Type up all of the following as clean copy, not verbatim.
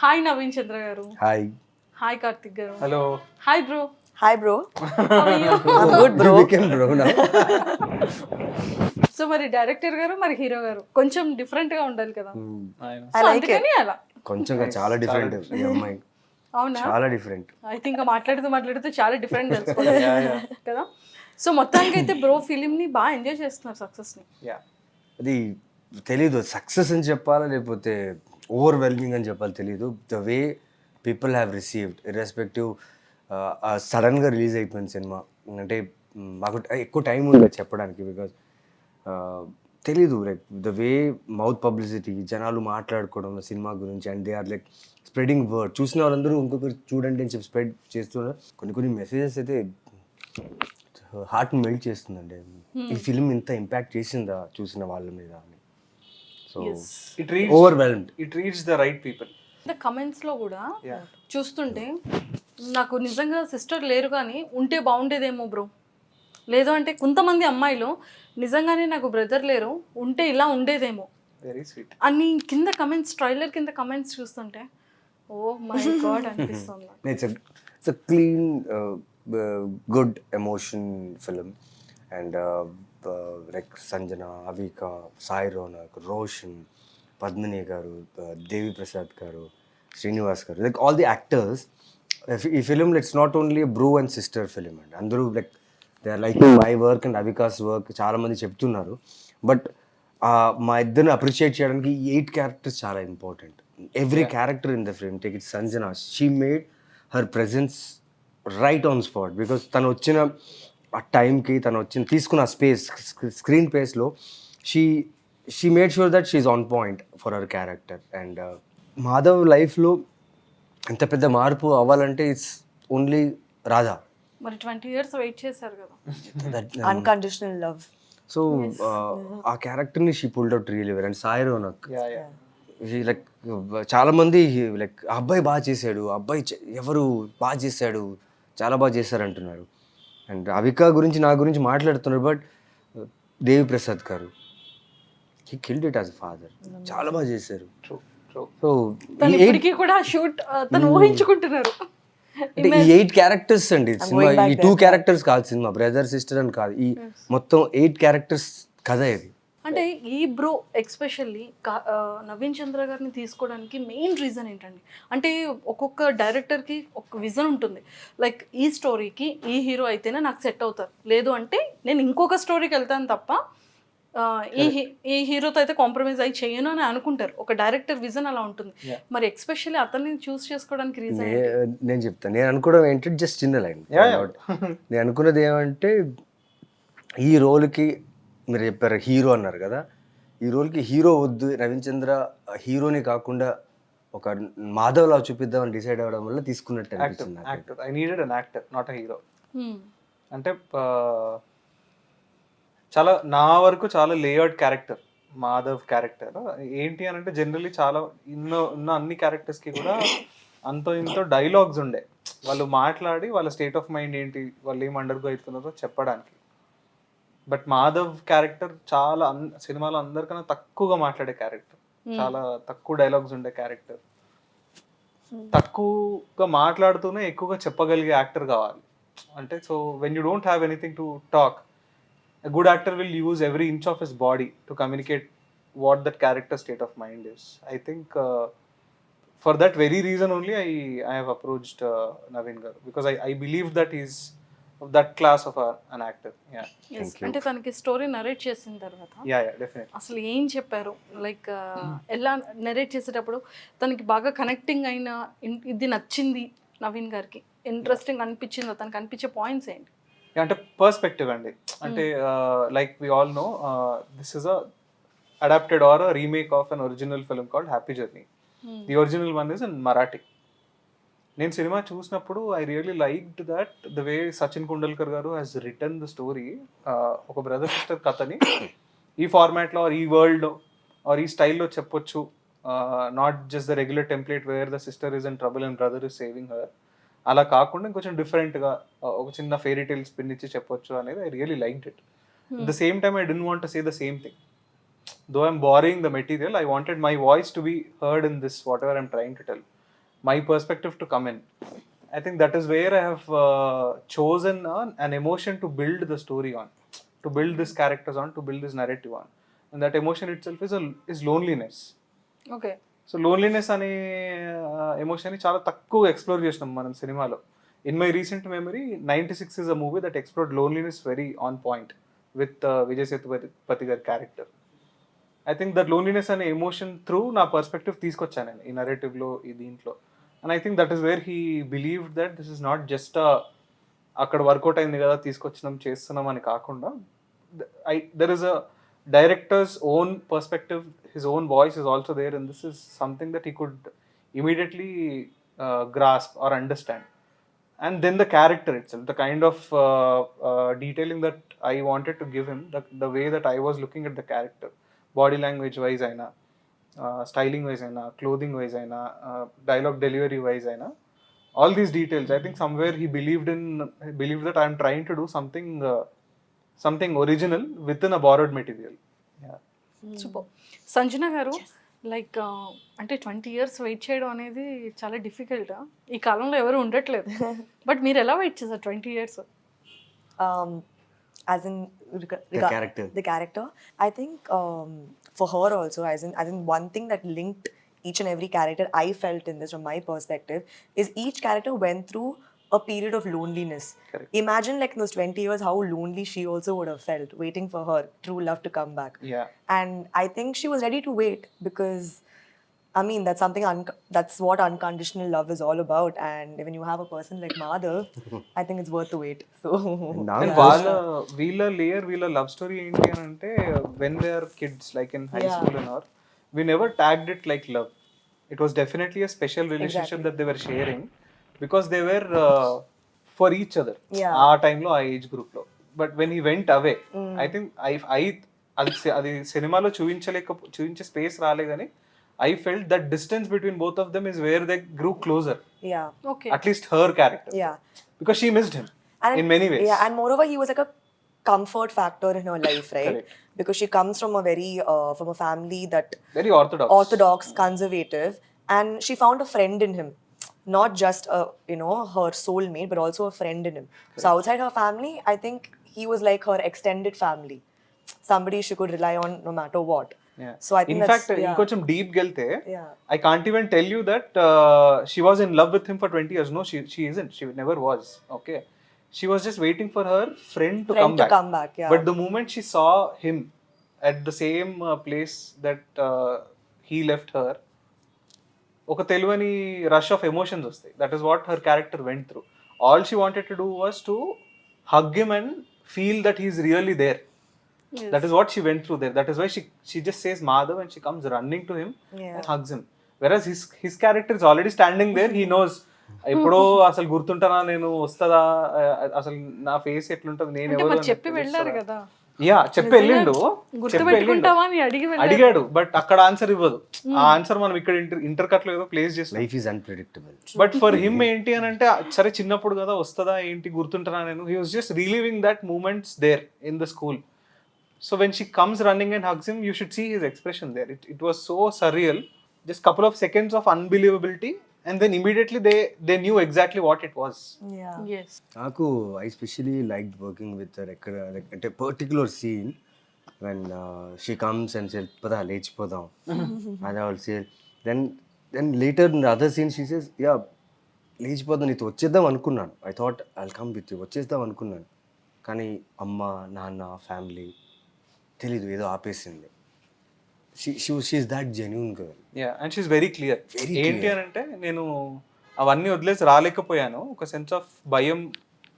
Hi Naveen Chandra గారు. Hi. Hi Karthik గారు. Hello. Hi bro. Hi, bro. How are you? I'm good, bro. You became bro now. So మరి director గారు మరి hero గారు కొంచెం డిఫరెంట్ గా ఉండాలి కదా. I సో like అందుకని అలా. కొంచెం చాలా డిఫరెంట్ ఈ అమ్మాయి, అవునా? చాలా డిఫరెంట్. ఐ థింక్ మాట్లాడుతూ చాలా డిఫరెంట్ తెలుసుకోవాలి కదా. సో మొత్తానికి అయితే బ్రో ఫిలిం ని బాగా ఎంజాయ్ చేస్తున్నారు, సక్సెస్ ని. అది తెలీదు సక్సెస్ అని చెప్పాలా లేకపోతే ఓవర్వెల్మింగ్ అని చెప్పాలి తెలీదు. The way people have received irrespective. సడన్గా రిలీజ్ అయిపోయింది సినిమా. అంటే మాకు ఎక్కువ టైం ఉండదు చెప్పడానికి, బికాజ్ తెలీదు like the way mouth publicity, జనాలు మాట్లాడుకోవడం సినిమా గురించి, and they are like spreading word. చూసిన వాళ్ళందరూ ఇంకొకరు చూడండి అని చెప్పి స్ప్రెడ్ చేస్తున్నారు. కొన్ని మెసేజెస్ అయితే హార్ట్ మెల్ట్ చేస్తుందండి. ఈ ఫిలిం ఇంత ఇంపాక్ట్ చేసిందా చూసిన వాళ్ళ మీద అని. So overwhelmed. It reach the right people. Comments లో కూడా చూస్తుంటే నాకు నిజంగా సిస్టర్ లేరు కానీ ఉంటే బాగుండేదేమో బ్రో, లేదు అంటే కొంతమంది అమ్మాయిలు నిజంగానే నాకు బ్రదర్ లేరు ఉంటే ఇలా ఉండేదేమో వెరీ స్వీట్ అని కింద కమెంట్స్, ట్రైలర్ కింద కమెంట్స్ చూస్తుంటే ఓ మై గాడ్ అనిపిస్తుంది. It's a clean, good emotion film, and like Sanjana, Avika, Sai Ronak, Roshan, Padmini garu, Devi Prasad garu, Srinivas garu, like all the actors. ఈ film it's not only bro and sister film అండి. అందరూ like they are like my work and Avika's work చాలామంది చెప్తున్నారు. But మా ఇద్దరిని appreciate చేయడానికి 8 characters చాలా important. Every character in the film, take it Sanjana, she made her presence right on spot. Because తను వచ్చిన ఆ టైంకి, తను తీసుకున్న స్పేస్, స్క్రీన్ స్పేస్లో she made sure that she's on point for her character. And Madhav లైఫ్లో ఎంత పెద్ద మార్పు అవ్వాలంటే ఇట్స్ ఓన్లీ రాధా. మరి 20 years వెయిట్ చేశారు కదా. Unconditional love. సో ఆ క్యారెక్టర్ని she pulled out really well. And Sai Ronak like చాలా మంది లైక్ అబ్బాయి బాగా చేశాడు, అబ్బాయి ఎవరు బాగా చేశాడు, చాలా బాగా చేశారు అంటున్నారు. అండ్ అవికా గురించి నా గురించి మాట్లాడుతున్నారు. బట్ దేవి ప్రసాద్ గారు he killed it as a father, చాలా బాగా చేశారు. సో ఇప్పటికీ కూడా షూట్ తను ఊహించుకుంటున్నారు. అంటే ఈ 8 క్యారెక్టర్స్ అండి సినిమా. ఈ 2 క్యారెక్టర్స్ కాదు సినిమా, బ్రదర్ సిస్టర్ అని కాదు, ఈ మొత్తం 8 క్యారెక్టర్స్ కథ ఇది. అంటే ఈ బ్రో ఎక్స్పెషల్లీ నవీన్ చంద్ర గారిని తీసుకోవడానికి మెయిన్ రీజన్ ఏంటండి? అంటే ఒక్కొక్క డైరెక్టర్కి ఒక విజన్ ఉంటుంది. లైక్ ఈ స్టోరీకి ఈ హీరో అయితేనే నాకు సెట్ అవుతారు, లేదు అంటే నేను ఇంకొక స్టోరీకి వెళ్తాను తప్ప ఈ హీరోతో అయితే కాంప్రమైజ్ అయ్యి చేయను అని అనుకుంటారు. ఒక డైరెక్టర్ విజన్ అలా ఉంటుంది. మరి ఎక్స్పెషల్లీ అతన్ని చూస్ చేసుకోవడానికి రీజన్ నేను చెప్తాను. నేను అనుకోవడం ఏంటంటే జస్ట్ చిన్న లైన్. నేను అనుకున్నది ఏమంటే ఈ రోల్కి మీరు చెప్పారు హీరో అన్నారు కదా, ఈ రోల్కి హీరో వద్దు, నవీన్ చంద్ర హీరోని కాకుండా ఒక మాధవ్లా చూపిద్దామని డిసైడ్ అవ్వడం వల్ల తీసుకున్నట్టు అనిపిస్తుంది. Actor, I needed an actor, not a hero. అంటే చాలా నా వరకు చాలా లేఅవుట్ క్యారెక్టర్ మాధవ్ క్యారెక్టర్. ఏంటి అని అంటే జనరల్లీ చాలా ఉన్న అన్ని క్యారెక్టర్స్కి కూడా అంతో ఇంతో డైలాగ్స్ ఉండే, వాళ్ళు మాట్లాడి వాళ్ళ స్టేట్ ఆఫ్ మైండ్ ఏంటి, వాళ్ళు ఏం అండర్గో అవుతున్నారో చెప్పడానికి. బట్ మాధవ్ క్యారెక్టర్ చాలా సినిమాలో అందరికన్నా తక్కువగా మాట్లాడే క్యారెక్టర్, చాలా తక్కువ డైలాగ్స్ ఉండే క్యారెక్టర్, తక్కువగా మాట్లాడుతూనే ఎక్కువగా చెప్పగలిగే యాక్టర్ కావాలి. అంటే so when you don't have anything to talk, a good actor will use every inch of his body to communicate what that character's state of mind is. I think for that very reason only I have approached Naveen garu, because I believe that he's of that class of an actor. Yeah. Yes. అంటే తనకి story narrate చేసిన తర్వాత definitely అసలు ఏం చెప్పారు, like ఎలా narrate చేసేటప్పుడు తనకి బాగా కనెక్టింగ్ అయిన, ఇది నచ్చింది నవీన్ గారికి, ఇంట్రెస్టింగ్ అనిపించింది, తనకి అనిపించే పాయింట్స్ ఏంటి? అంటే పర్స్పెక్టివ్ అండి. అంటే like we all know this is a adapted or a remake of an original film called Happy Journey. The original one is in Marathi. నేను సినిమా చూసినప్పుడు I really liked that the way Sachin Kundalkar గారు has return the story. ఒక brother sister కథని ఈ ఫార్మాట్లో are ఈ వరల్డ్లో ఆర్ ఈ స్టైల్లో చెప్పొచ్చు, not just the regular template wear the sister is in trouble and brother is saving her. అలా కాకుండా ఇంకొంచెం డిఫరెంట్గా ఒక చిన్న ఫెయిరీ టైల్ స్పిన్ ఇచ్చి చెప్పొచ్చు అనేది I really liked it. At the same time I don't want to say the same thing. Though I'm borrowing the material, I wanted my voice to be heard in this, whatever I'm trying to tell. my perspective to come in. I think that is where I have chosen an emotion to build the story on, to build these characters on, to build this narrative on. And that emotion itself is loneliness. Okay. So loneliness అనే ఎమోషన్ని చాలా తక్కువ explore చేసినాం మనం సినిమాలో. In my recent memory 96 is a movie that explored loneliness very on point with Vijay Sethupathi గారి character. I think that loneliness అనే emotion through నా perspective తీసుకొచ్చాను నేను ఈ నరేటివ్లో, ఈ దీంట్లో. And I think that is where he believed that this is not just అక్కడ వర్కౌట్ అయింది కదా తీసుకొచ్చినాం చేస్తున్నాం అని కాకుండా, there is a director's own perspective, his own voice is also there, and this is something that he could immediately grasp or understand. And then the character itself, the kind of detailing that I wanted to give him, the way that I was looking at the character, body language wise aina, styling wise aina, clothing wise aina, dialogue delivery wise aina, all these details, I think somewhere he believed that I am trying to do something original within a borrowed material. Yeah. Super. Sanjana గారు, like అంటే 20 years wait చేయడం అనేది చాలా difficult. ఈ కాలంలో ఎవరు ఉండట్లేదు. But మీరు ఎలా వెయిట్ చేశారు 20 years? As in character. The character. I think for her also, as in one thing that linked each and every character I felt in this from my perspective is each character went through a period of loneliness. Correct. Imagine like in those 20 years how lonely she also would have felt waiting for her true love to come back. Yeah. And I think she was ready to wait because I mean that's something that's what unconditional love is all about, and when you have a person like Madhav I think it's worth the wait. So And వీళ్ళ love story ఏంటి అని అంటే, when they are kids like in high school and all, we never tagged it like love. It was definitely a special relationship that they were sharing because they were for each other. Yeah. ఆ టైంలో ఆ age group లో. But when he went away, I think అది సినిమాలో చూపించే space రాలే కానీ I felt that distance between both of them is where they grew closer. yeah. Okay. At least her character. Yeah. Because she missed him And in many ways. Yeah, and moreover, he was like a comfort factor in her life, right? Correct. Because she comes from a very from a family that Very orthodox. orthodox, conservative, and she found a friend in him, not just her soulmate, but also a friend in him. So outside her family, I think he was like her extended family, somebody she could rely on no matter what. Yeah. So I think in that's, fact, ఇంకొంచెం deep వెళ్తే, Yeah. I can't even tell you that she was in love with him for 20 years. No, she isn't. She never was. Okay. She was just waiting for her friend to come back. Yeah. But the moment she saw him at the same place that he left her, ఒక తెలియని rush of emotions వస్తాయి. That is what her character went through. All she wanted to do was to hug him and feel that he's really there. Yes. That is what she went through there. That is why she just says Madhav and she comes running to him Yeah. and hugs him. Whereas his character is already standing there. He knows ఎప్పుడో అసలు గుర్తుంటానా నేను, వస్తుందా అసలు నా face ఎట్లుంటది, నేను అంటే ఎవరు మరి చెప్పి వెళ్ళారు కదా. యా చెప్పి వెళ్ళిండు, గుర్తు పెట్టుకుంటావా అని అడిగాడు. బట్ అక్కడ ఆన్సర్ ఇవ్వదు. ఆ ఆన్సర్ మనం ఇక్కడ ఇంటర్ కట్ లో ఏదో ప్లేస్ చేస్తాం. Life is unpredictable. But for him ఏంటి అని అంటే, సరే చిన్నప్పుడు కదా వస్తుందా ఏంటి గుర్తుంటానా నేను, he was just reliving that moments there in the school. So when she comes running and hugs him, you should see his expression there. It was so surreal. Just couple of seconds of unbelievability, and then immediately they knew exactly what it was. Yeah. yes. నాకు I specially like working with ఎక్కడ అంటే particular scene when she comes and sell పదా లేచిపోదాం అది all say then later other scene she says yeah లేచిపోదాం, నీతో వచ్చేద్దాం అనుకున్నాను. I thought I come with you, వచ్చేద్దాం అనుకున్నాను. కానీ అమ్మ నాన్న ఫ్యామిలీ తెలీదు, ఏదో ఆపేసింది. She's that genuine girl. Yeah, and she's very clear. Very ఏంటి clear. అని అంటే, నేను అవన్నీ వదిలేసి రాలేకపోయాను. ఒక సెన్స్ ఆఫ్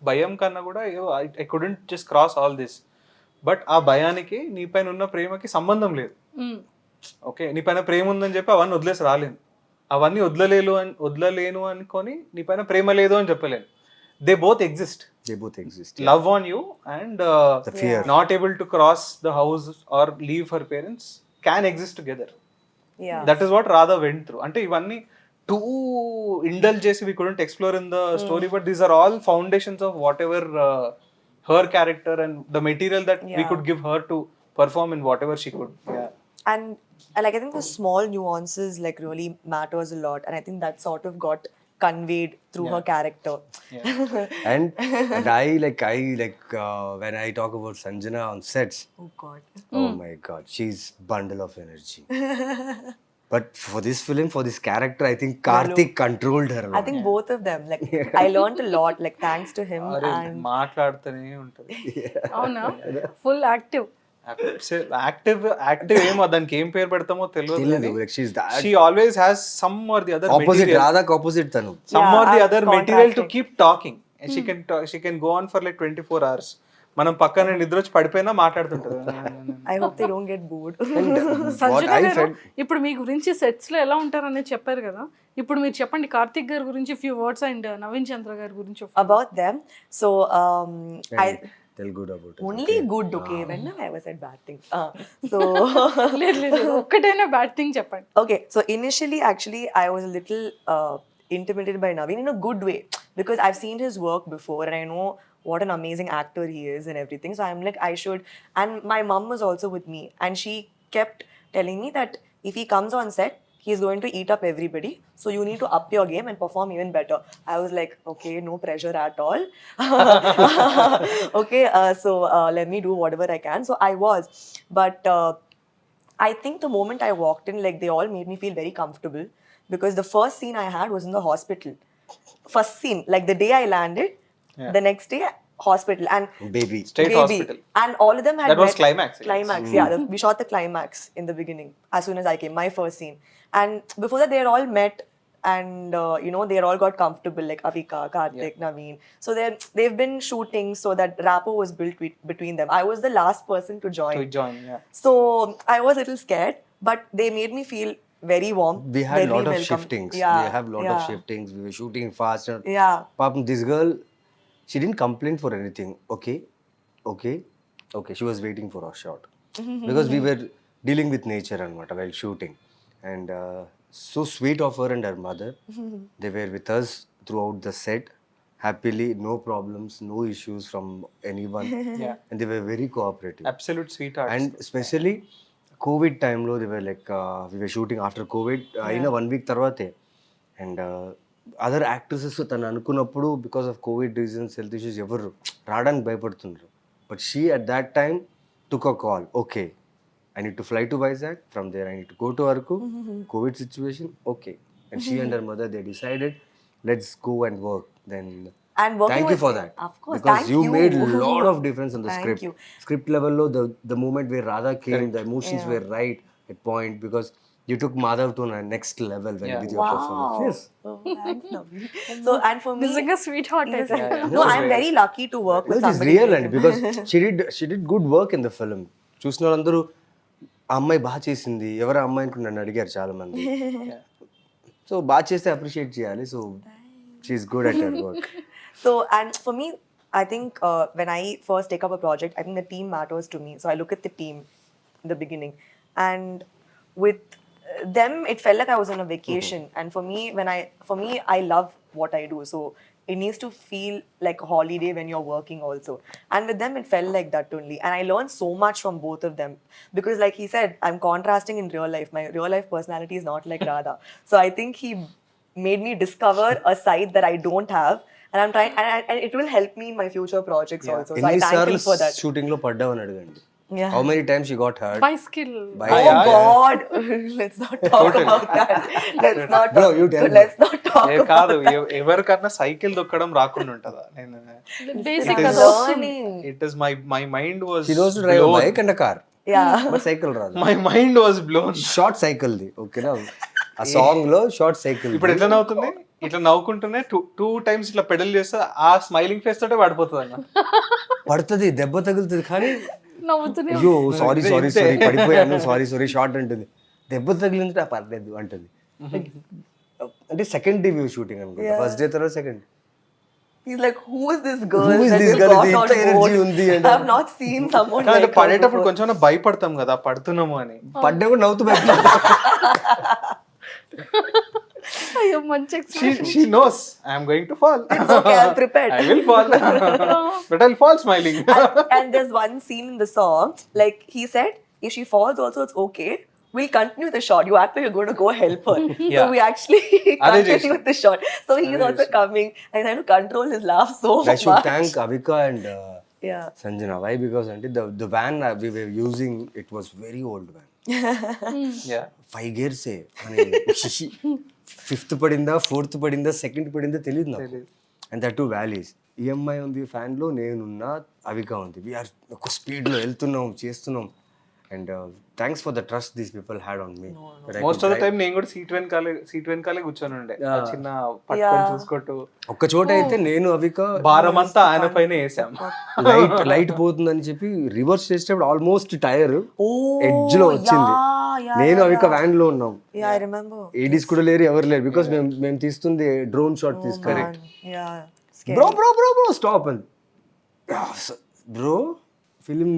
భయం కన్నా కూడా I couldn't just cross all this. But ఆ భయానికి నీ పైన ఉన్న ప్రేమకి సంబంధం లేదు. ఓకే, నీ పైన ప్రేమ ఉందని చెప్పి అవన్నీ వదిలేసి రాలేను. అవన్నీ వదలలేను అనుకొని నీ పైన ప్రేమ లేదు అని చెప్పలేను. They both exist. Love on you and the fear, not able to cross the house or leave her parents can exist together. Yeah. That is what Radha went through. Ante ivanni too indulge chesi we couldn't explore in the story, but these are all foundations of whatever her character and the material that we Yeah. could give her to perform in whatever she could. Yeah. and like I think the small nuances like really matters a lot, and I think that sort of got conveyed through her character. And I like when I talk about Sanjana on sets, Oh God. oh my god, she's bundle of energy. But for this film, for this character, I think Karthik controlled her. I think both of them. Like I learned a lot, like thanks to him. అరే And మాట్లాడుతూనే ఉంటది. అవునా full active. Active ఏమో దానికి ఏం పేరు పెడతామో తెలియదు. like she's that She always has some or the other opposite, material. Radha's opposite tanu. Some or the Yeah, other material to keep talking. And she can go on for like 24 hours. మనం పక్కన నిద్ర వచ్చి పడిపోయినా మాట్లాడుతుంటది. I hope they don't get bored. What Sanjana I గారు felt, ఇప్పుడు మీ గురించి sets లో ఎలా ఉంటారనేది చెప్పారు కదా, ఇప్పుడు మీరు చెప్పండి కార్తిక్ గారి గురించి ఫ్యూ వర్డ్స్ అండ్ నవీన్ చంద్ర గారి గురించి About them, so I tell good about it. only good. Okay, when have I ever said bad things? So లేదు లేదు ఒక్కటైనా బ్యాడ్ థింగ్ చెప్పండి. okay, so initially actually I was a little intimidated by Naveen in a good way, because I've seen his work before and I know what an amazing actor he is and everything. So I'm like, I should. And my mom was also with me, and she kept telling me that if he comes on set, he's going to eat up everybody. So you need to up your game and perform even better. I was like, okay, no pressure at all. Okay, so let me do whatever I can. So I was, but I think the moment I walked in, like they all made me feel very comfortable, because the first scene I had was in the hospital. First scene, like the day I landed, the next day hospital, and Baby. State baby. hospital. And all of them had That was met- climax, I guess. Climax, yeah. We shot the climax in the beginning as soon as I came, my first scene. And before that, they had all met, and you know, they had all got comfortable, like Avika, Karthik, Naveen. So they've been shooting, so that rapport was built between them. I was the last person to join. To join, yeah. So I was a little scared, but they made me feel very warm. We had very a lot of welcome. shiftings. Yeah, We have lot of yeah. shiftings. We were shooting fast. And Yeah. Papam, this girl, she didn't complain for anything. Okay. She was waiting for our shot. Because we were dealing with nature and what while shooting. And so sweet of her and her mother. They were with us throughout the set. Happily, no problems, no issues from anyone. Yeah. And they were very cooperative. Absolute sweethearts. And especially COVID time lo, they were like we were shooting after COVID in a 1 week tarvate, and other actresses tanu anukunnappudu because of COVID reasons, health issues, evaru radaniki bhayapadutunnaru, but she at that time took a call. Okay, I need to fly to Vizag, from there I need to go to Arku. COVID situation, okay. And she and her mother, they decided, let's go and work. Then And working thank you with- for that. Of course, because thank you you. made a lot of difference in the Thank script. you. Script level lo, the moment where Radha came, the emotions were right at point, because you took Madhav to a next level when with your performance. Wow. Yes. Oh, thanks, Naveen. So, and for me, నిజంగా sweet heart yes, అయితే. no, I'm very lucky to work No, with it is somebody. real, and because she did good work in the film. చూసిన వాళ్ళందరూ ఆ అమ్మాయి బాగా చేసింది, ఎవరు ఆ అమ్మాయి అనుకుని నన్ను అడిగారు చాలా మంది. సో బాగా చేస్తే అప్రిషియేట్ చేయాలి. So she's good at her work. So, and for me, I think when I first take up a project, I think the team matters to me. So I look at the team in the beginning, and with them, it felt like I was on a vacation. And for me, I love what I do. So it needs to feel like a holiday when you're working also. And with them, it felt like that only. And I learned so much from both of them, because like he said, I'm contrasting in real life. My real life personality is not like Radha. So I think he made me discover a side that I don't have. And I'm trying, and it will help me in my future projects also. So I thank ఎన్నిసార్లు him for that. Shooting లో పడ్డావని అడగండి. Yeah. How many times she got hurt? By skill. By Oh yeah. God! Let's not talk about that. Let's not. Bro, you tell me. Let's not talk A about కాదు, ఎవరికన్నా cycle దొక్కడం రాకుండా ఉంటుందా? నేను basic It అది is- వస్తుంది. It is my mind was She knows to drive a bike and a car. Yeah. But cycle రాదు. My mind was blown. Short cycle the, ఓకేనా? ఆ సాంగ్ లో షార్ట్ సైకిల్. ఇప్పుడు ఎట్లా నవ్వుతుంది, ఇట్లా నవ్వుకుంటూనే టూ టైమ్స్ ఇట్లా పెడల్ చేస్తే ఆ స్మైలింగ్ ఫేస్ తోటే పడిపోతుంది అన్న. పడుతుంది, దెబ్బ తగులుతుంది, కానీ నవ్వుతూనే అయ్యో సారీ పడిపోయాను, సారీ షార్ట్ అంటుంది. దెబ్బ తగిలింది పర్లేదు అంటుంది. అంటే సెకండ్ డే వ్యూ షూటింగ్ అనుకుంటా, ఫస్ట్ డే తర్వాత second. He's like, who is this girl? Who is that this you girl? got ఇంత on energy board? ఉంది అంటే. I have not seen someone అంటే like her పడేటప్పుడు before. కొంచెం భయపడతాం కదా, పడుతున్నాము అని. పడ్డా కూడా నవ్వుతూ బయట. అయ్యో మంచి expression. She knows I am going to fall. It's okay, I'm prepared. I will fall. But I'll fall smiling. And there's one scene in the song, like he said, if she falls also, it's okay. we'll continue the shot. You act like you're going to go help her. Yeah. So we actually Adhe continue chesna. with the shot. So he's Adhe also chesna. coming and trying to control his laugh so I should much. thank Avika and Yeah. Sanjana. Why? Because the van we were using, it was very old van. Yeah. 5 gears అని fifth పడిందా, fourth పడిందా, second పడిందా తెలియదు నాకు. తెలీదు. And that two valleys. EMI ఉంది ఫ్యాన్లో, నేనున్నా, అవిక ఉంది. వీఆర్ ఒక స్పీడ్లో వెళ్తున్నాం, చేస్తున్నాం. And thanks for the trust these people had on me. Most of the time నేను కూడా సీట్ వెనకాలే కూర్చొని ఉండే, ఆ చిన్న పట్టుకొని చూసుకుంటూ. ఒక్క చోట అయితే నేను అవిక భారం అంతా ఆయన పైన వేసాం. లైట్ పోతుందని చెప్పి రివర్స్ చేసేటప్పుడు ఆల్మోస్ట్ టైర్ Oh, ఎడ్జ్ లో వచ్చింది. yeah, నేను అవిక వ్యాన్ లో ఉన్నాం. Yeah, I remember. ఏడీస్ కూడా లేరు, ఎవరు లేరు. బికాస్ మేము తీస్తుంది డ్రోన్ షాట్ తీసుకొని. Man, yeah. Scary. Bro stop and bro film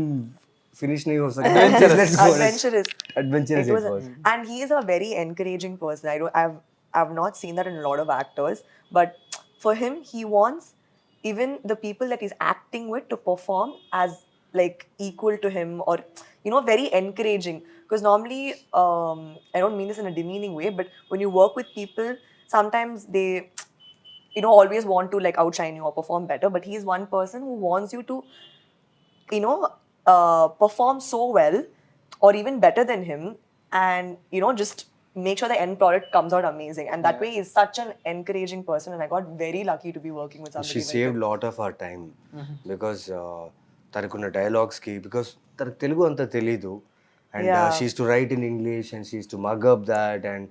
finish नहीं हो सकता. Adventurous. Adventurous It was it was. and he is a very encouraging person. I've not seen that in a lot of actors, but for him, he wants even the people that he's acting with to perform as like equal to him, or very encouraging. Because normally, I don't mean this in a demeaning way, but when you work with people, sometimes they always want to like outshine you or perform better. But he's one person who wants you to perform so well or even better than him, and just make sure the end product comes out amazing. And that way he's such an encouraging person, and I got very lucky to be working with somebody She like saved him. lot of our time because తనకున్న dialogues కి, because తనకు తెలుగు అంత తెలీదు. And she use to right in English and she use to mug up that and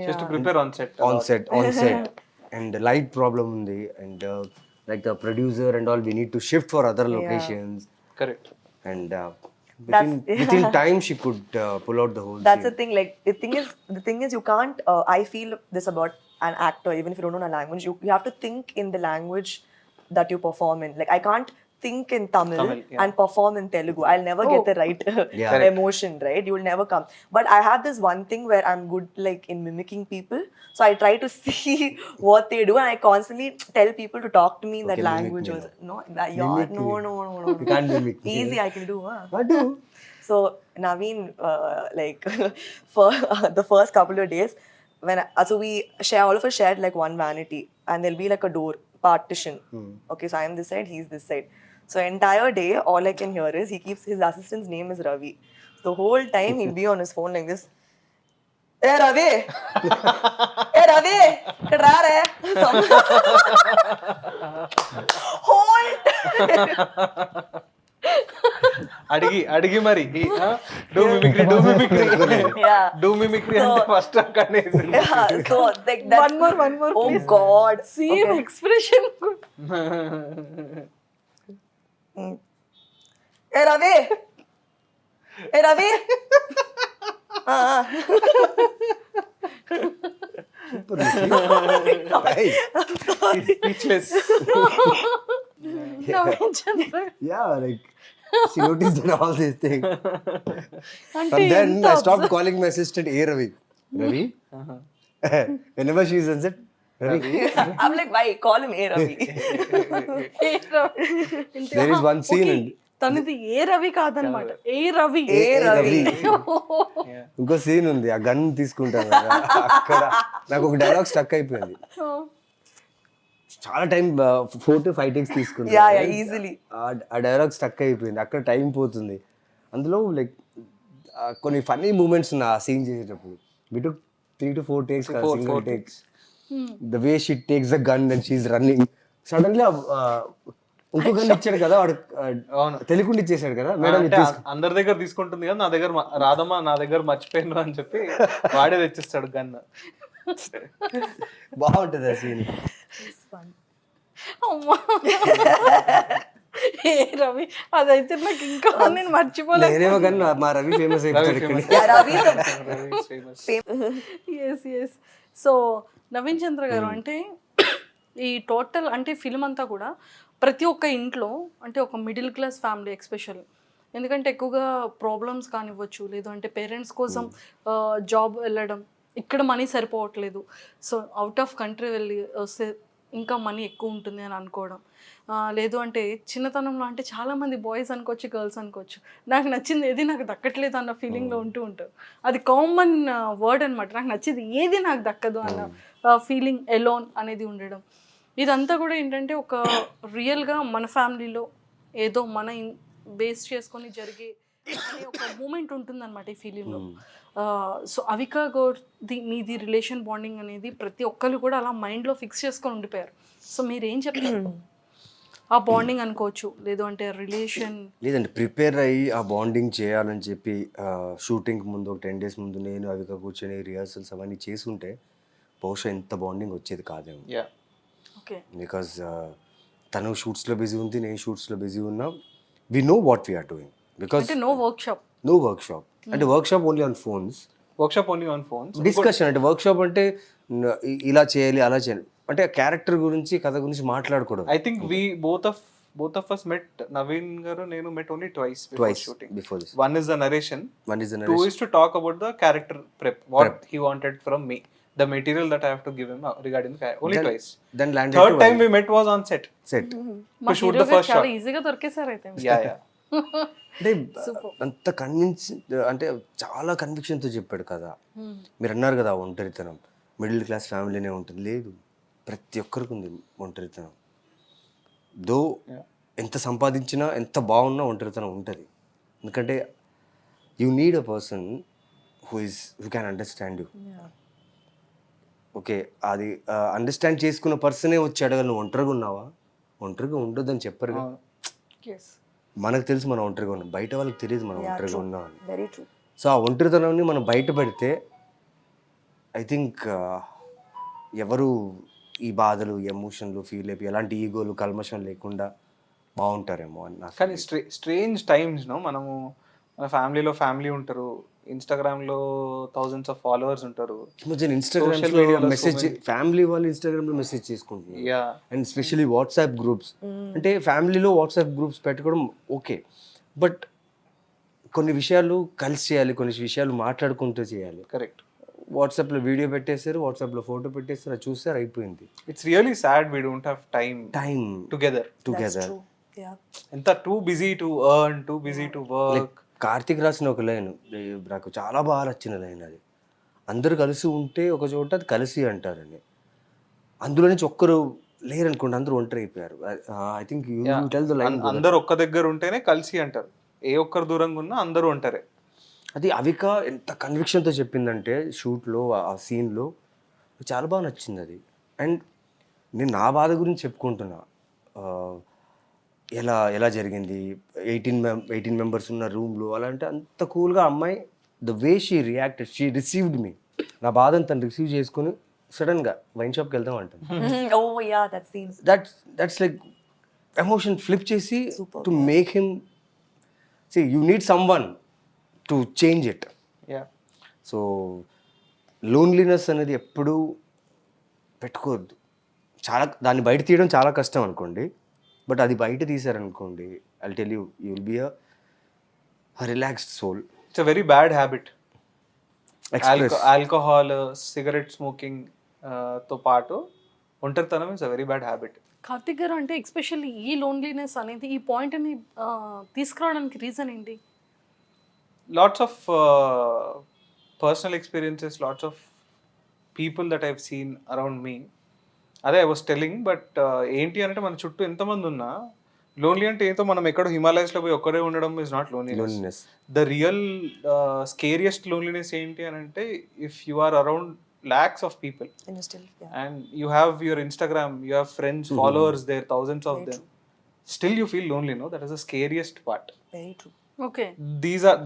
Just to prepare on set. on set and light problem ఉంది. And like the producer and all, we need to shift for other locations. Correct. And That's- within time she could pull out the whole That's scene. the thing. Like the thing is you can't. I feel this about an actor, even if you don't know a language, you have to think in the language that you perform in. Like I can't think in Tamil, yeah. and perform in Telugu. I'll never get the right Yeah. emotion, right? You will never come. But I have this one thing where I'm good like in mimicking people. So I try to see what they do, and I constantly tell people to talk to me in that Okay, mimic language me also. now. No, that, yeah, Mimic no, me. no. You can't mimic me. Easy, I can do. Huh? What do? So Naveen, like for the first couple of days, when so we share, all of us shared like one vanity, and there'll be like a door partition. Okay, so I am this side, he's this side. So entire day, all I can hear is he keeps his assistant's name is Ravi. The whole time he'll be on his phone like this. Hey Ravi, hey Ravi, kid raa rahe? Whole time. అడిగి మరి do mimicry Yeah. Do mimicry అంటే first అక్కడనే Yeah, so like that's, One more, oh please. God. Same expression. Hey Ravi! Hey Ravi! Speechless. Naveen Chandra Yeah, like she noticed all these things. అంటే And then ఎంత I stopped calling my assistant A Ravi. Ravi? Whenever she's on set, Ravi. I'm like, why? Call him A Ravi. ఏ రవి. ఇంతే. There is one scene Okay. and తనది ఏ రవి కాదనమాట, ఏ Ravi. A Ravi. ఇంకో scene ఉంది, ఆ gun తీసుకుంటాను కదా, అక్కడ నాకు ఒక డైలాగ్ స్టక్ అయిపోయింది. చాలా టైం 4 to 5 takes తీసుకున్నాను. Yeah, easily. ఆ డైలాగ్ స్టక్ అయిపోయింది, అక్కడ టైం పోతుంది. అందులో లైక్ కొన్ని ఫన్నీ మూమెంట్స్ ఉన్నాయి ఆ సీన్ చేసేటప్పుడు. We took 3 to 4 takes, single takes. The way she takes the gun and she's running, suddenly ఇంకో గన్ ఇచ్చాడు కదా వాడు, తెలియకుండా ఇచ్చేసాడు కదా మేడం. అంటే అందరి దగ్గర తీసుకుంటుంది కదా, నా దగ్గర రాదమ్మా, నా దగ్గర మర్చిపోయాను అని చెప్పి వాడే తెచ్చిస్తాడు గన్. బాగుంటుంది ఆ సీన్. అమ్మా ఏ రవి, అదైతే నాకు ఇంకా నేను మర్చిపోలేదు. నేనేమో కానీ మా రవి ఫేమస్ అయిపోతాడు ఇక్కడ. Yeah, Ravi is yes yes. So Naveen Chandra గారు అంటే ఈ టోటల్ అంటే ఫిల్మ్ అంతా కూడా ప్రతి ఒక్క ఇంట్లో అంటే ఒక మిడిల్ క్లాస్ ఫ్యామిలీ ఎక్స్పెషల్, ఎందుకంటే ఎక్కువగా ప్రాబ్లమ్స్ కానివ్వచ్చు, లేదు అంటే పేరెంట్స్ కోసం జాబ్ వెళ్ళడం, ఇక్కడ మనీ సరిపోవట్లేదు, సో అవుట్ ఆఫ్ కంట్రీ వెళ్ళి వస్తే ఇంకా మనీ ఎక్కువ ఉంటుంది అని అనుకోవడం, లేదు అంటే చిన్నతనంలో అంటే చాలామంది బాయ్స్ అనుకోవచ్చు, గర్ల్స్ అనుకోవచ్చు, నాకు నచ్చింది ఏది నాకు దక్కట్లేదు అన్న ఫీలింగ్లో ఉంటూ ఉంటారు. అది కామన్ వర్డ్ అనమాట. నాకు నచ్చింది ఏది నాకు దక్కదు అన్న ఫీలింగ్, ఎలోన్ అనేది ఉండడం. ఇదంతా కూడా ఏంటంటే ఒక రియల్గా మన ఫ్యామిలీలో ఏదో మన బేస్ చేసుకొని జరిగే అనే ఒక మూమెంట్ ఉంటుందన్నమాట ఈ ఫిలింలో. సో అవికా గౌర్ది మీది రిలేషన్ బాండింగ్ అనేది ప్రతి ఒక్కరు కూడా అలా మైండ్లో ఫిక్స్ చేసుకొని ఉండిపోయారు. సో మీరు ఏం చెప్తారు? ఆ బాండింగ్ అనుకోవచ్చు, లేదు అంటే రిలేషన్. లేదండి, ప్రిపేర్ అయ్యి ఆ బాండింగ్ చేయాలని చెప్పి షూటింగ్ ముందు ఒక 10 days ముందు నేను అవిక కూర్చొని రిహార్సల్స్ అవన్నీ చేసుంటే బహుశా ఎంత బాండింగ్ వచ్చేది కాదేమో. ఓకే. బికాజ్ తను షూట్స్లో బిజీ ఉంది, నేను షూట్స్లో బిజీ ఉన్నా. We know what we're doing because అంటే no workshop. No workshop. అంటే workshop only on phones, workshop only on phones. Discussion. అంటే వర్క్ షాప్ అంటే ఇలా చేయాలి అలా చేయాలి, అంటే క్యారెక్టర్ గురించి కథ గురించి మాట్లాడుకోవడం. I think we both of us met, Naveen garu nenu met only twice shooting. Before this. One is the narration, One is the two is to talk about the character prep, what he wanted from me, the material that I have to give him regarding the character. Only twice. Then landed Third time we met was on set set. మా shoot hero the first చాలా shot. ఈజీగా దొరికేసారు అయితే. Yeah. అంటే అంత అంటే చాలా కన్విక్షన్తో చెప్పాడు కదా. మీరు అన్నారు కదా ఒంటరితనం మిడిల్ క్లాస్ ఫ్యామిలీనే ఉంటుంది. లేదు, ప్రతి ఒక్కరికి ఉంది ఒంటరితనం. దో ఎంత సంపాదించినా ఎంత బాగున్నా ఒంటరితనం ఉంటుంది. ఎందుకంటే you need a person who can understand you. Okay, అది అండర్స్టాండ్ చేసుకున్న పర్సనే వచ్చి అడగలను ఒంటరిగా ఉన్నావా, ఒంటరిగా ఉండొద్దని చెప్పరు కదా. మనకు తెలుసు మనం ఒంటరిగా ఉన్నాం, బయట వాళ్ళకి తెలియదు మనం ఒంటరిగా ఉన్నాం అని. Very true. సో ఆ ఒంటరితనాన్ని మనం బయట పెడితే ఐ థింక్ ఎవరు ఈ బాధలు ఎమోషన్లు ఫీల్ అయిపోయి ఎలాంటి ఈగోలు కల్మషం లేకుండా బాగుంటారేమో అని నాకు. కానీ స్ట్రేంజ్ టైమ్స్ నో, మనము మన ఫ్యామిలీలో ఫ్యామిలీ ఉంటారు, ఇన్స్టాగ్రామ్లో థౌజండ్స్ ఆఫ్ ఫాలోవర్స్ ఉంటారు. ఇన్స్టాగ్రామ్ మెసేజ్ ఫ్యామిలీ వాళ్ళు ఇన్స్టాగ్రామ్లో మెసేజ్ చేసుకుంటున్నారు. Yeah, and specially WhatsApp groups. అంటే ఫ్యామిలీలో వాట్సాప్ గ్రూప్స్ పెట్టుకోవడం ఓకే, బట్ కొన్ని విషయాలు కలిసి చేయాలి, కొన్ని విషయాలు మాట్లాడుకుంటూ చేయాలి. కరెక్ట్. వాట్సాప్లో వీడియో పెట్టేస్తారు, వాట్సాప్లో ఫోటో పెట్టేస్తారు, అది చూస్తారు, అయిపోయింది. It's really sad we don't have time together. Yeah. ఎంత too busy to earn, too busy to work. Karthik రాసిన ఒక లైన్ నాకు చాలా బాగా నచ్చిన లైన్. అది అందరూ కలిసి ఉంటే ఒక చోట అది కలిసి అంటారని, అందులో నుంచి ఒక్కరు లేరనుకోండి, అందరూ ఒంటరి అయిపోయారు. I think you tell the line. అందరు ఒక్క దగ్గర ఉంటేనే కలిసి అంటారు, ఏ ఒక్కరు దూరంగా ఉన్నా అందరూ ఉంటారే. అది అవిక ఎంత కన్విక్షన్తో చెప్పిందంటే షూట్లో ఆ సీన్లో చాలా బాగా నచ్చింది అది. అండ్ నేను నా బాధ గురించి చెప్పుకుంటున్నా, ఎలా జరిగింది. 18 members ఉన్న రూమ్లో అలా అంటే అంత కూల్గా అమ్మాయి, the way she reacted, she received మీ. నా బాధను తను రిసీవ్ చేసుకుని సడన్గా వైన్ షాప్కి వెళ్దాం అంటాను. Oh yeah, that scene. That's like emotion flip చేసి to make him see you need someone to change it. Yeah, so loneliness అనేది ఎప్పుడూ పెట్టుకోవద్దు. చాలా దాన్ని బయట తీయడం చాలా కష్టం అనుకోండి, బట్ అది బయట తీసారనుకోండి, I'll tell you will be a relaxed soul. It's a very bad habit. Alcohol, cigarette smoking తో పాటు ఒంటరితనం is a very bad habit. Karthik గారు అంటే ఎక్స్పెషల్లీ ఈ లోన్లీనెస్ అనేది ఈ పాయింట్ని తీసుకురావడానికి రీజన్ ఏంటి? Lots of personal experiences, lots of people that I've seen around me. అదే ఐ వాస్ టెల్లింగ్. బట్ ఏంటి అంటే మన చుట్టూ ఎంతమంది ఉన్నా లోన్లీ అంటే ఏంటో, మనం ఎక్కడో హిమాలయస్లో పోయి ఒక్కరే ఉండడం is not loneliness. The real scariest loneliness ఏంటి అని అంటే, if you are around lakhs of people And you still, yeah. and you have your Instagram, you have friends, followers there, thousands of them, still you feel lonely, no? That is the scariest part. Very true. Okay.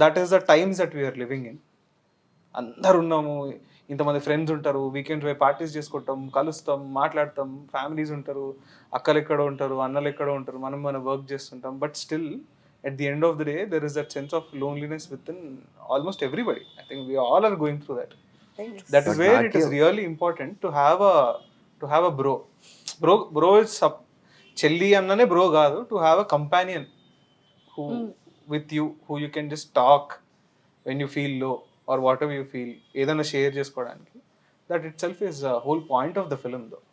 That is the times that we are living in. అందరు ఉన్నాము, ఇంతమంది friends ఉంటారు, weekend పోయి parties చేసుకుంటాం, కలుస్తాం, మాట్లాడతాం, families ఉంటారు, అక్కలు ఎక్కడో ఉంటారు, అన్నలు ఎక్కడో ఉంటారు, మనం వర్క్ చేస్తుంటాం. But still at the end of the day there is that sense of loneliness within almost everybody. I think we all are going through that. That is where it is really important to have a bro is chelli annane bro gaadu, to have a companion who with you, who you can just talk when you feel low or whatever you feel, ఏదైనా share చేసుకోవడానికి. That itself is a whole point of the film though.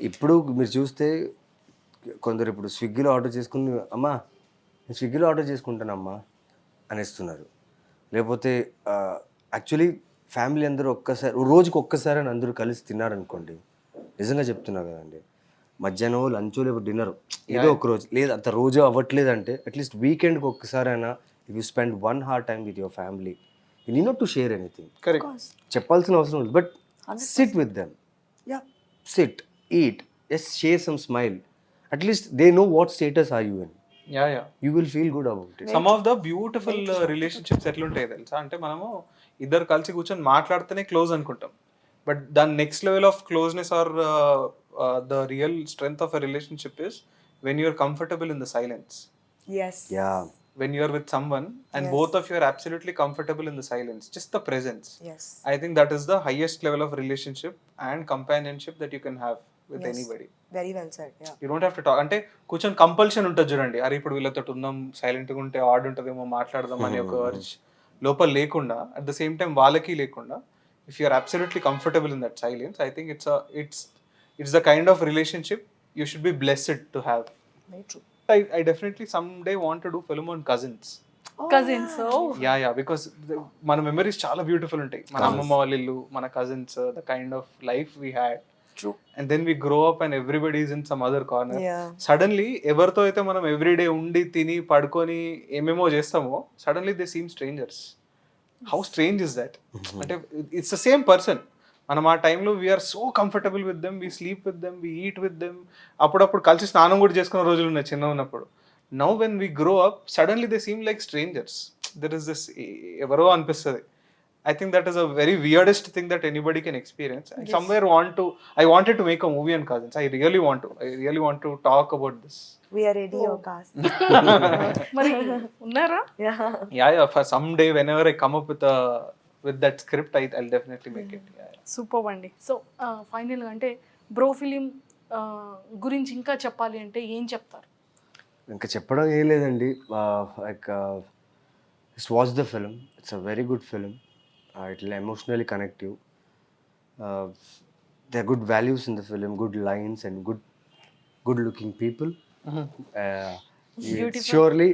ఇప్పుడు మీరు చూస్తే కొందరు ఇప్పుడు స్విగ్గీలో order చేసుకుని అమ్మా నేను స్విగ్గీలో ఆర్డర్ చేసుకుంటానమ్మా అనేస్తున్నారు. లేకపోతే యాక్చువల్లీ ఫ్యామిలీ అందరూ ఒక్కసారి రోజుకి ఒక్కసారి అని అందరూ కలిసి తిన్నారనుకోండి, నిజంగా చెప్తున్నా కదండి, మధ్యాహ్నం లంచ్ లేకపోతే డిన్నర్ ఏదో ఒక రోజు, లేదు అంత రోజు అవ్వట్లేదంటే అట్లీస్ట్ వీకెండ్కి ఒక్కసారైనా if you spend 1 hour time with your family, you need not to share anything. Correct. చెప్పాల్సిన అవసరం లేదు, but SIT with them, SIT, eat, just share some smile, at least they know what status are you in, yeah you will feel good about it. Some of the beautiful relationships ఎట్లుంటాయి తెలుసా, అంటే మనము ఇద్దరు కలిసి కూర్చొని మాట్లాడితేనే క్లోజ్ అనుకుంటాం, but దాని next level of closeness or the real strength of a relationship is when you are comfortable in the silence. Yes. Yeah. When you are with someone and Yes. both of you are absolutely comfortable in the silence, just the presence. Yes. I think that is the highest level of relationship and companionship that you can have with Yes. anybody. Very well said. Yeah. You don't have to talk. అంటే కొంచెం compulsion ఉంటుంది చూడండి, అరే ఇప్పుడు వీళ్ళతో ఉందాం, సైలెంట్గా ఉంటే ఆడ్ ఉంటుందేమో, మాట్లాడదాం అనే ఒక urge లోపల లేకుండా, అట్ ద సేమ్ టైం వాళ్ళకి లేకుండా, if you are absolutely comfortable in that silence, I think it's the kind of relationship you should be blessed to have. Very true. I definitely someday want to do film on cousins. Cousins. Yeah because మన memories చాలా beautiful ఉంటాయి, మన అమ్మమ్మ వాళ్ళ ఇల్లు, మన cousins, the kind of life we had. True. And then we grow up and everybody is in some other corner. Yeah. Suddenly ఎవరితో అయితే మనం ఎవ్రీడే ఉండి తిని పడుకొని ఏమేమో చేస్తామో, suddenly they seem strangers. How strange is that? అంటే it's the same person. మనం ఆ టైంలో we are so comfortable with them, we sleep with them, we eat with them, అప్పుడప్పుడు కలిసి స్నానం కూడా చేసుకున్న రోజులు ఉన్నాయి చిన్న ఉన్నప్పుడు. Now when we grow up suddenly they seem like strangers. There is this ఎవరో అనిపిస్తుంది. I think that is a very weirdest thing that anybody can experience. I somewhere I wanted to make a movie on cousins. I really want to talk about this. We are ready, your cast. మరి ఉన్నారా? Yeah. Yeah, for someday whenever I come up with that script, I'll definitely make it. Yeah. Super అండి. So ఫైనల్గా అంటే bro film గురించి ఇంకా చెప్పాలి అంటే ఏం చెప్తారు? ఇంకా చెప్పడం ఏం లేదండి, like just watch the film, it's a very good film, it will emotionally connect you, they are good values in the film, good lines and good looking people. Surely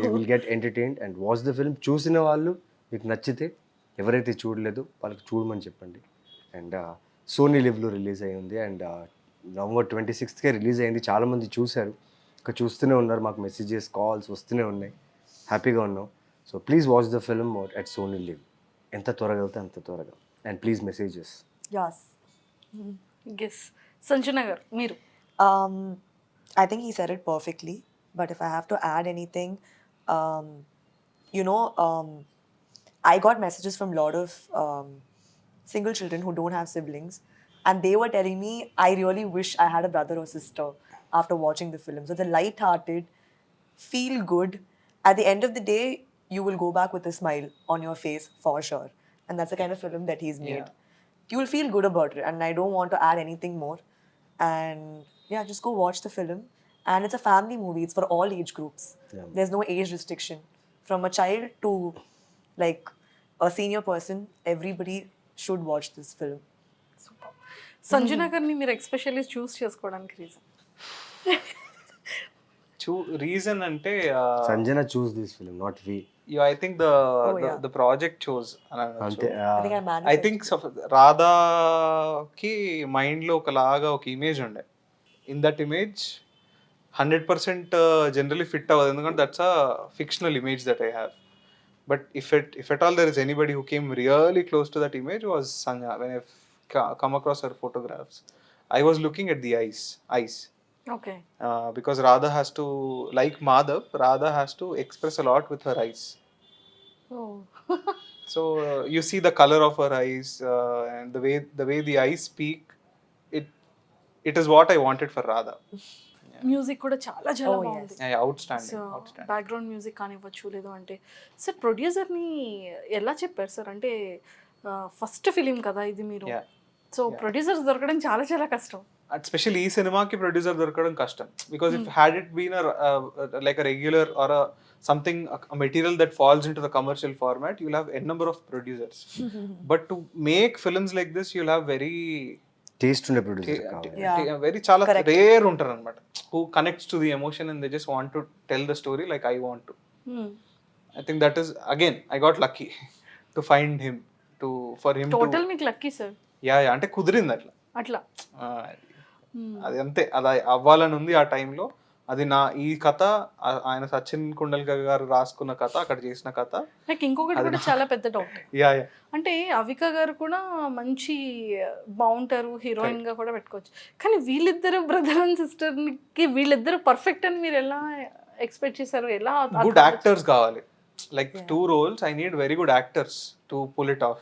you will get entertained and watch the film. చూసిన వాళ్ళు మీకు నచ్చితే, ఎవరైతే చూడలేదు వాళ్ళకి చూడమని చెప్పండి. And Sony లివ్లో రిలీజ్ అయ్యింది అండ్ November 26th రిలీజ్ అయింది. చాలామంది చూశారు, ఇంకా చూస్తూనే ఉన్నారు, మాకు మెసేజెస్ కాల్స్ వస్తూనే ఉన్నాయి, హ్యాపీగా ఉన్నాం. So please watch the film at Sony Liv, ఎంత త్వరగా వెళ్తే అంత త్వరగా, and please messages. Yes. Guess. Sanjana garu మీరు? I think he said it perfectly. But if I have to add anything, you know, I got messages from a lot of single children who don't have siblings, and they were telling me, I really wish I had a brother or sister after watching the film. So the light-hearted, feel good. At the end of the day, you will go back with a smile on your face for sure. And that's the kind of film that he's made. Yeah. You will feel good about it, and I don't want to add anything more. And yeah, just go watch the film. And it's a family movie. It's for all age groups. Yeah. There's no age restriction. From a child to like a senior person, everybody should watch this film. Super. Sanjana గారిని మీరు especially choose చేసుకోవడానికి reason? Reason అంటే Sanjana choose this film, not we. I think the project chose. అంతే. I think I I manifested. Think రాధాకి మైండ్లో ఒకలాగా ఒక image ఉండే. In that image 100% generally fit అవ్వదు, ఎందుకంటే that's a fictional image that I have. But if at all there is anybody who came really close to that image was Sanjana. When I come across her photographs, I was looking at the ice. Okay. Because Radha has to, like Madhav, Radha has to express a lot with her eyes. So you see the color of her eyes and the way the eyes speak. It is what I wanted for Radha. Music కూడా చాలా చాలా Oh, బాగుంది. Yeah, outstanding. Background music కానివ్వచ్చు, లేదు అంటే sir ప్రొడ్యూసర్ని ఎలా చెప్పారు sir? అంటే first film కదా ఇది మీరు, Yeah. సో ప్రొడ్యూసర్స్ దొరకడం చాలా చాలా కష్టం. Especially ఈ సినిమాకి ప్రొడ్యూసర్ దొరకడం కష్టం, because if had it been like a regular or a material that falls into the commercial format, you'll have n number of producers. But to make films like this, you'll have very taste ఉండే producer కావాలి. Yeah. Very చాలా Correct. Rare ఉంటారు అనమాట who connects to the emotion and they just want to tell the story like I want to. I think that is again I got lucky to find him for him total మీకు lucky sir yeah అంటే కుదిరింది అట్లా. అట్లా. అది అంతే అది అవ్వాలని ఉంది ఆ టైంలో. అది నా ఈ కథ ఆయన సచిన్ కుండల్కర్ గారు రాసుకున్న కథ, అక్కడ చేసిన కథ. నాకు ఇంకొకటి కూడా చాలా పెద్ద డౌట్. యా అంటే అవిక గారు కూడా మంచి బాగుంటారు, హీరోయిన్ గా కూడా పెట్టుకోవచ్చు. కానీ వీళ్ళిద్దరు బ్రదర్ అండ్ సిస్టర్ కి వీళ్ళిద్దరు పర్ఫెక్ట్ అని మీరు ఎలా ఎక్స్పెక్ట్ చేశారు? ఎలా? గుడ్ యాక్టర్స్ కావాలి. Like 2 roles, I need very good actors to pull it off.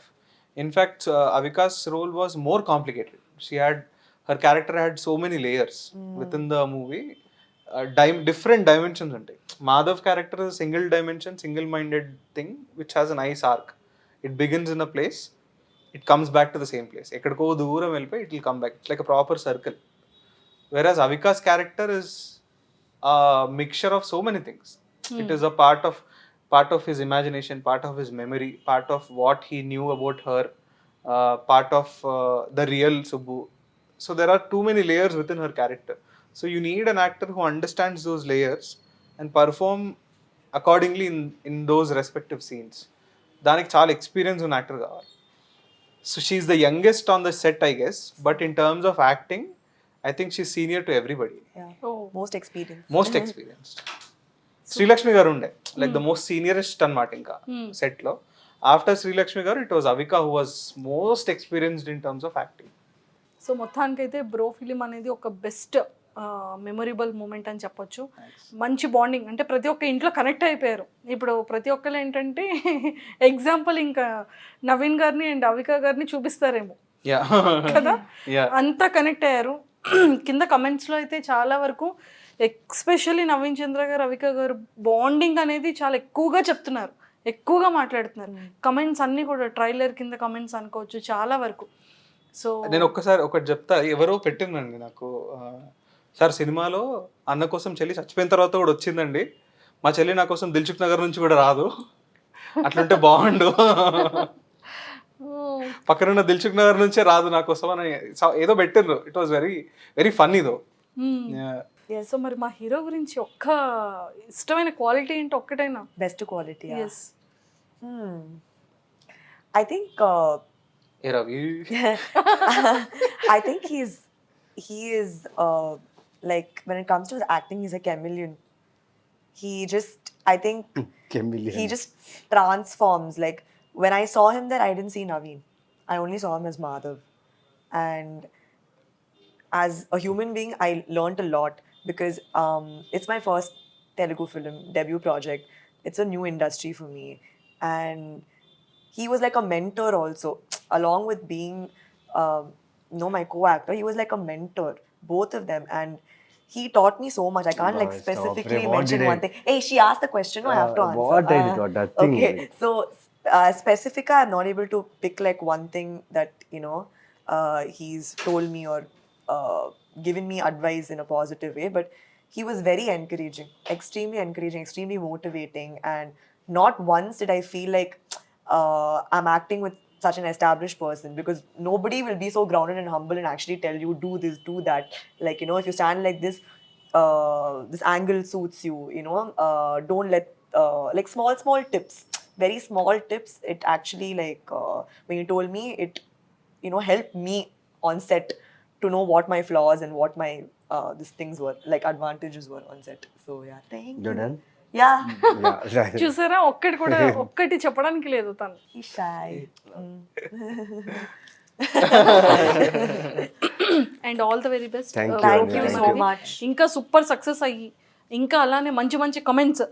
In fact, Avika's role was more complicated. Her character had so many layers within the movie. Different dimensions untai. Madhav character is a single dimension, single-minded thing which has a nice arc. It begins in a place, it comes back to the same place. Ekkadko dooram vellipoyi it will come back. It's like a proper circle. Whereas Avika's character is a mixture of so many things. It is a part of his imagination, part of his memory, part of what he knew about her, part of the real Subbu. So there are too many layers within her character. So you need an actor who understands those layers and perform accordingly in those respective scenes. దానికి చాలా experience ఉన్న actor కావాలి. So she's the youngest on the set I guess, but in terms of acting I think she senior to everybody. Most experienced. Most experienced. Srilakshmi garu ఉండే like the most సీనియరెస్ట్ అనమాట ఇంకా set లో. After Srilakshmi గారు it was Avika who was most experienced in terms of acting. So మొత్తానికైతే bro film అనేది ఒక best memorable moment అని చెప్పొచ్చు. మంచి బాండింగ్, అంటే ప్రతి ఒక్క ఇంట్లో కనెక్ట్ అయిపోయారు. ఇప్పుడు ప్రతి ఒక్కరు ఏంటంటే ఎగ్జాంపుల్ ఇంకా నవీన్ గారిని అండ్ అవిక గారిని చూపిస్తారేమో కదా, అంతా కనెక్ట్ అయ్యారు. కింద కమెంట్స్లో అయితే చాలా వరకు ఎక్స్పెషల్లీ నవీన్ చంద్ర గారు అవిక గారు బాండింగ్ అనేది చాలా ఎక్కువగా చెప్తున్నారు, ఎక్కువగా మాట్లాడుతున్నారు. కమెంట్స్ అన్నీ కూడా ట్రైలర్ కింద కమెంట్స్ అనుకోవచ్చు చాలా వరకు. సో నేను ఒక్కసారి ఒకటి చెప్తా, ఎవరో పెట్టిందండి నాకు, సార్ సినిమాలో అన్న కోసం చెల్లి చచ్చిపోయిన తర్వాత కూడా వచ్చిందండి, మా చెల్లి నా కోసం దిల్సుఖ్ నగర్ నుంచి కూడా రాదు, అట్లుంటే బాగుండు, పక్కనున్న దిల్సుఖ్ నగర్ నుంచే రాదు నా కోసం అని ఏదో పెట్టిండ్రు. It was very very funny though. So మరి మా హీరో గురించి ఒక్క ఇష్టమైన క్వాలిటీ ఏంటి ఒక్కటైనా? Best quality. Yeah. Yes. I think I think he is like when it comes to his acting, he's a chameleon. I think he just transforms. Like when I saw him there, I didn't see Naveen. I only saw him as Madhav. And as a human being, I learned a lot because it's my first Telugu film debut project. It's a new industry for me. And he was like a mentor also, along with being my co-actor. He was like a mentor, both of them. And he taught me so much. I can't like specifically mention one thing. Hey, she asked the question, no, I have to answer. What I got that thing. Okay, so Specifica, I'm not able to pick like one thing that he's told me or given me advice in a positive way, but he was very encouraging, extremely motivating, and not once did I feel like I'm acting with such an established person, because nobody will be so grounded and humble and actually tell you do this, do that. Like, if you stand like this, this angle suits you, don't let like small tips, very small tips. It actually like when you told me it, helped me on set to know what my flaws and what my these things were, like advantages were on set. So yeah, thank you. Done? Yeah. Yeah, right. చూసారా, ఒక్కటి చెప్పడానికి లేదు తను. He's shy. And all the very best. Thank you so much. ఇంకా super success అయ్యి ఇంకా అలానే మంచి మంచి కమెంట్స్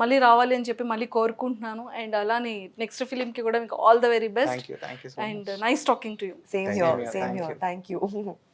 మళ్ళీ రావాలి అని చెప్పి మళ్ళీ కోరుకుంటున్నాను. అండ్ అలానే నెక్స్ట్ ఫిలింకి కూడా మీకు all the very best. Thank you so much. And nice talking to you. Same here. Thank you.